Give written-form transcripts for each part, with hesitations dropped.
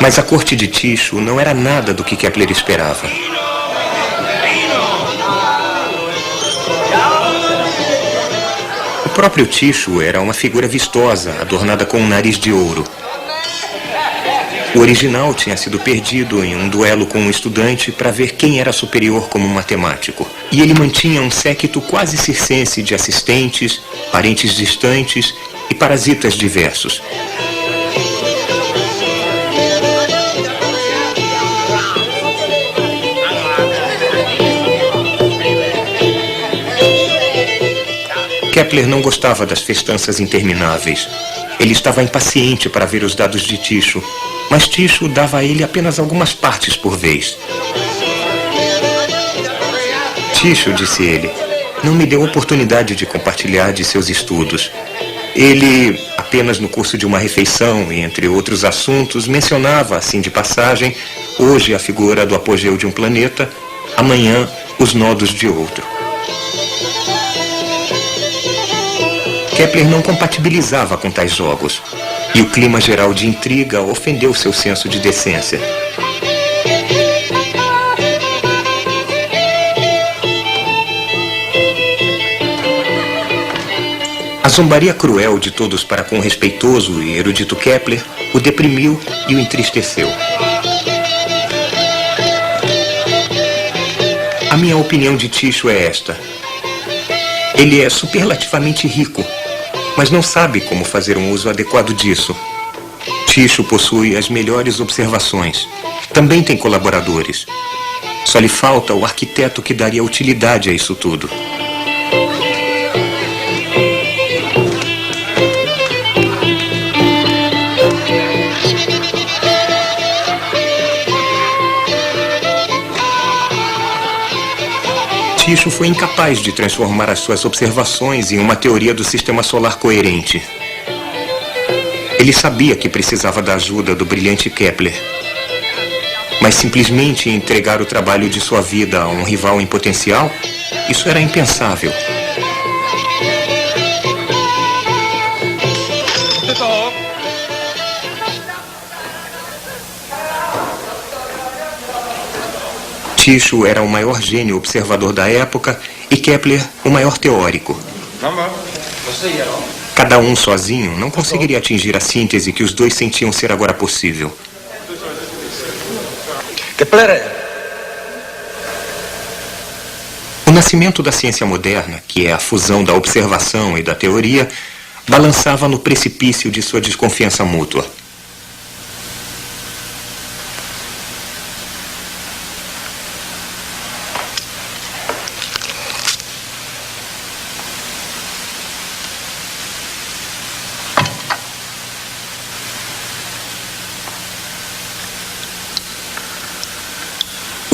Mas a corte de Tycho não era nada do que Kepler esperava. O próprio Tycho era uma figura vistosa, adornada com um nariz de ouro. O original tinha sido perdido em um duelo com um estudante para ver quem era superior como matemático. E ele mantinha um séquito quase circense de assistentes, parentes distantes e parasitas diversos. Kepler não gostava das festanças intermináveis. Ele estava impaciente para ver os dados de Tycho, mas Tycho dava a ele apenas algumas partes por vez. Tycho, disse ele, não me deu oportunidade de compartilhar de seus estudos. Ele, apenas no curso de uma refeição e entre outros assuntos, mencionava, assim de passagem, hoje a figura do apogeu de um planeta, amanhã os nodos de outro. Kepler não compatibilizava com tais jogos, e o clima geral de intriga ofendeu seu senso de decência. A zombaria cruel de todos para com o respeitoso e erudito Kepler o deprimiu e o entristeceu. A minha opinião de Tycho é esta. Ele é superlativamente rico, mas não sabe como fazer um uso adequado disso. Tycho possui as melhores observações. Também tem colaboradores. Só lhe falta o arquiteto que daria utilidade a isso tudo. Tycho foi incapaz de transformar as suas observações em uma teoria do sistema solar coerente. Ele sabia que precisava da ajuda do brilhante Kepler, mas simplesmente entregar o trabalho de sua vida a um rival em potencial, isso era impensável. Tycho era o maior gênio observador da época e Kepler o maior teórico. Cada um sozinho não conseguiria atingir a síntese que os dois sentiam ser agora possível. O nascimento da ciência moderna, que é a fusão da observação e da teoria, balançava no precipício de sua desconfiança mútua.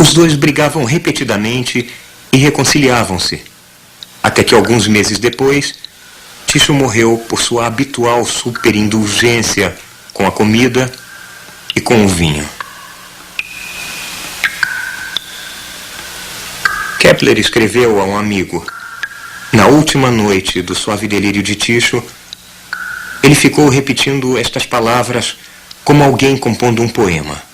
Os dois brigavam repetidamente e reconciliavam-se, até que alguns meses depois, Tycho morreu por sua habitual superindulgência com a comida e com o vinho. Kepler escreveu a um amigo: na última noite do suave delírio de Tycho, ele ficou repetindo estas palavras como alguém compondo um poema.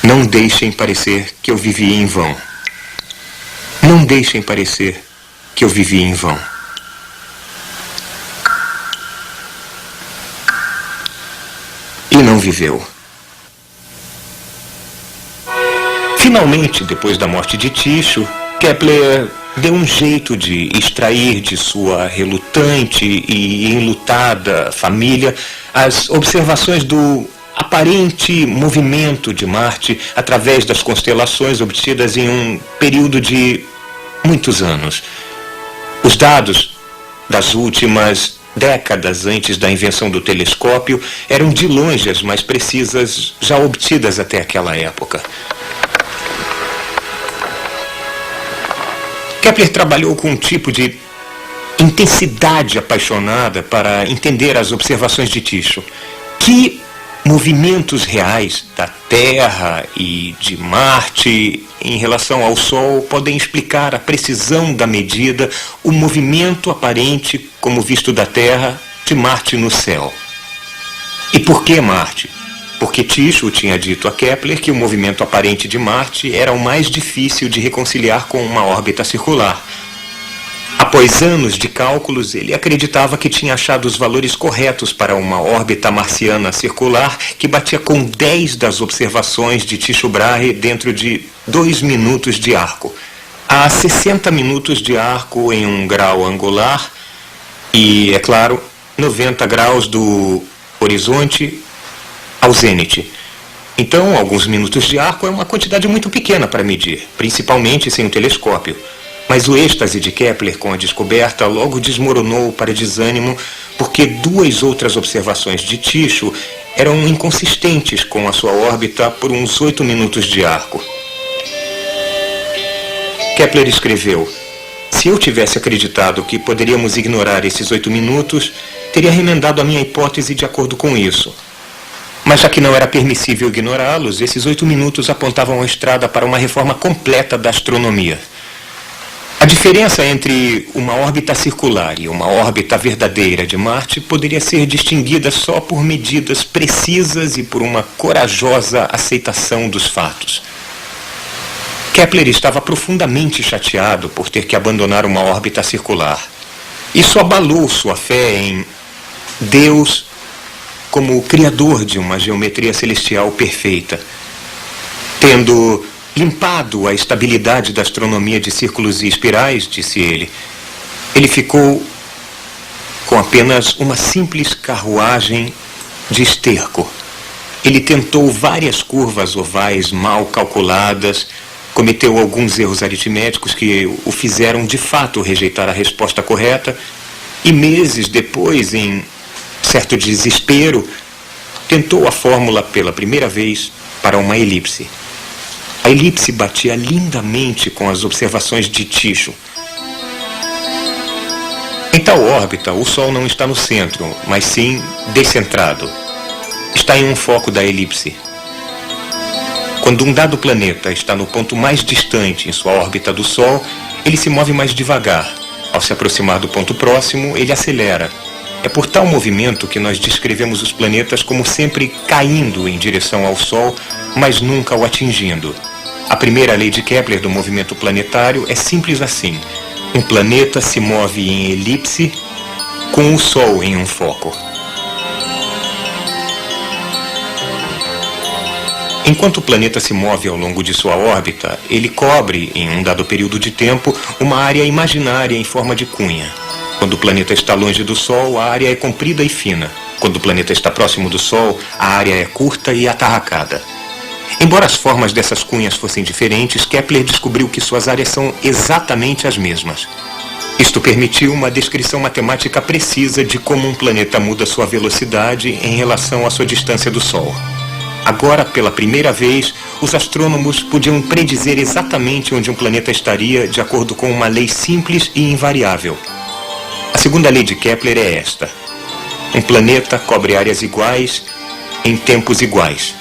Não deixem parecer que eu vivi em vão. Não deixem parecer que eu vivi em vão. E não viveu. Finalmente, depois da morte de Tycho, Kepler deu um jeito de extrair de sua relutante e enlutada família as observações do aparente movimento de Marte através das constelações obtidas em um período de muitos anos. Os dados das últimas décadas antes da invenção do telescópio eram de longe as mais precisas já obtidas até aquela época. Kepler trabalhou com um tipo de intensidade apaixonada para entender as observações de Tycho. Que movimentos reais da Terra e de Marte em relação ao Sol podem explicar a precisão da medida, o movimento aparente, como visto da Terra, de Marte no céu. E por que Marte? Porque Tycho tinha dito a Kepler que o movimento aparente de Marte era o mais difícil de reconciliar com uma órbita circular. Após anos de cálculos, ele acreditava que tinha achado os valores corretos para uma órbita marciana circular que batia com 10 das observações de Tycho Brahe dentro de 2 minutos de arco. Há 60 minutos de arco em um grau angular e, é claro, 90 graus do horizonte ao zênite. Então, alguns minutos de arco é uma quantidade muito pequena para medir, principalmente sem um telescópio. Mas o êxtase de Kepler com a descoberta logo desmoronou para desânimo, porque 2 outras observações de Tycho eram inconsistentes com a sua órbita por uns 8 minutos de arco. Kepler escreveu: se eu tivesse acreditado que poderíamos ignorar esses 8 minutos, teria remendado a minha hipótese de acordo com isso. Mas já que não era permissível ignorá-los, esses 8 minutos apontavam a estrada para uma reforma completa da astronomia. A diferença entre uma órbita circular e uma órbita verdadeira de Marte poderia ser distinguida só por medidas precisas e por uma corajosa aceitação dos fatos. Kepler estava profundamente chateado por ter que abandonar uma órbita circular. Isso abalou sua fé em Deus como o criador de uma geometria celestial perfeita. Tendo limpado a estabilidade da astronomia de círculos e espirais, disse ele, ele ficou com apenas uma simples carruagem de esterco. Ele tentou várias curvas ovais mal calculadas, cometeu alguns erros aritméticos que o fizeram de fato rejeitar a resposta correta, e meses depois, em certo desespero, tentou a fórmula pela primeira vez para uma elipse. A elipse batia lindamente com as observações de Tycho. Em tal órbita, o Sol não está no centro, mas sim descentrado. Está em um foco da elipse. Quando um dado planeta está no ponto mais distante em sua órbita do Sol, ele se move mais devagar. Ao se aproximar do ponto próximo, ele acelera. É por tal movimento que nós descrevemos os planetas como sempre caindo em direção ao Sol, mas nunca o atingindo. A primeira lei de Kepler do movimento planetário é simples assim. Um planeta se move em elipse com o Sol em um foco. Enquanto o planeta se move ao longo de sua órbita, ele cobre, em um dado período de tempo, uma área imaginária em forma de cunha. Quando o planeta está longe do Sol, a área é comprida e fina. Quando o planeta está próximo do Sol, a área é curta e atarracada. Embora as formas dessas cunhas fossem diferentes, Kepler descobriu que suas áreas são exatamente as mesmas. Isto permitiu uma descrição matemática precisa de como um planeta muda sua velocidade em relação à sua distância do Sol. Agora, pela primeira vez, os astrônomos podiam predizer exatamente onde um planeta estaria de acordo com uma lei simples e invariável. A segunda lei de Kepler é esta: um planeta cobre áreas iguais em tempos iguais.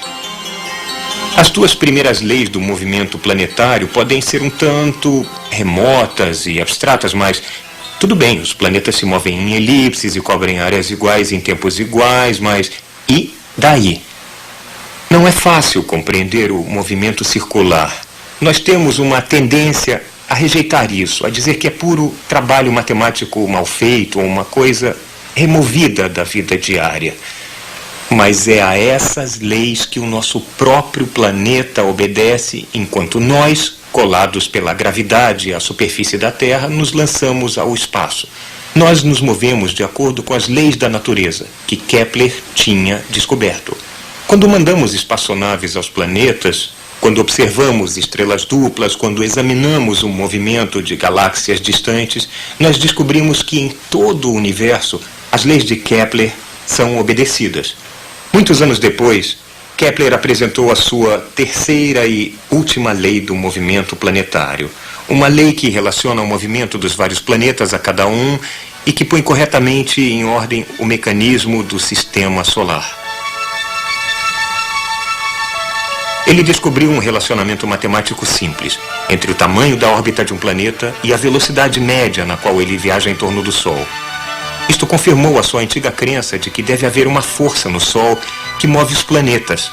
As 2 primeiras leis do movimento planetário podem ser um tanto remotas e abstratas, mas tudo bem, os planetas se movem em elipses e cobrem áreas iguais em tempos iguais, mas e daí? Não é fácil compreender o movimento circular. Nós temos uma tendência a rejeitar isso, a dizer que é puro trabalho matemático mal feito, ou uma coisa removida da vida diária. Mas é a essas leis que o nosso próprio planeta obedece, enquanto nós, colados pela gravidade à superfície da Terra, nos lançamos ao espaço. Nós nos movemos de acordo com as leis da natureza, que Kepler tinha descoberto. Quando mandamos espaçonaves aos planetas, quando observamos estrelas duplas, quando examinamos o movimento de galáxias distantes, nós descobrimos que em todo o universo as leis de Kepler são obedecidas. Muitos anos depois, Kepler apresentou a sua terceira e última lei do movimento planetário. Uma lei que relaciona o movimento dos vários planetas a cada um e que põe corretamente em ordem o mecanismo do sistema solar. Ele descobriu um relacionamento matemático simples entre o tamanho da órbita de um planeta e a velocidade média na qual ele viaja em torno do Sol. Isto confirmou a sua antiga crença de que deve haver uma força no Sol que move os planetas.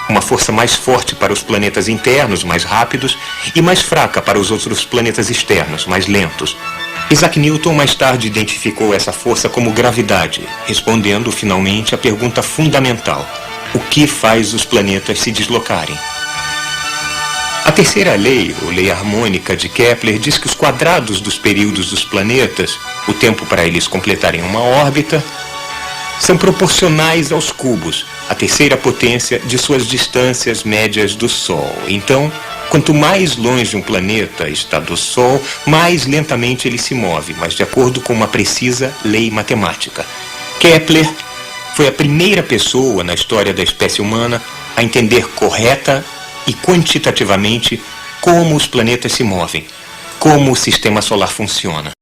Uma força mais forte para os planetas internos, mais rápidos, e mais fraca para os outros planetas externos, mais lentos. Isaac Newton mais tarde identificou essa força como gravidade, respondendo finalmente à pergunta fundamental: o que faz os planetas se deslocarem? A terceira lei, ou lei harmônica de Kepler, diz que os quadrados dos períodos dos planetas, o tempo para eles completarem uma órbita, são proporcionais aos cubos, a terceira potência de suas distâncias médias do Sol. Então, quanto mais longe um planeta está do Sol, mais lentamente ele se move, mas de acordo com uma precisa lei matemática. Kepler foi a primeira pessoa na história da espécie humana a entender correta e quantitativamente como os planetas se movem, como o sistema solar funciona.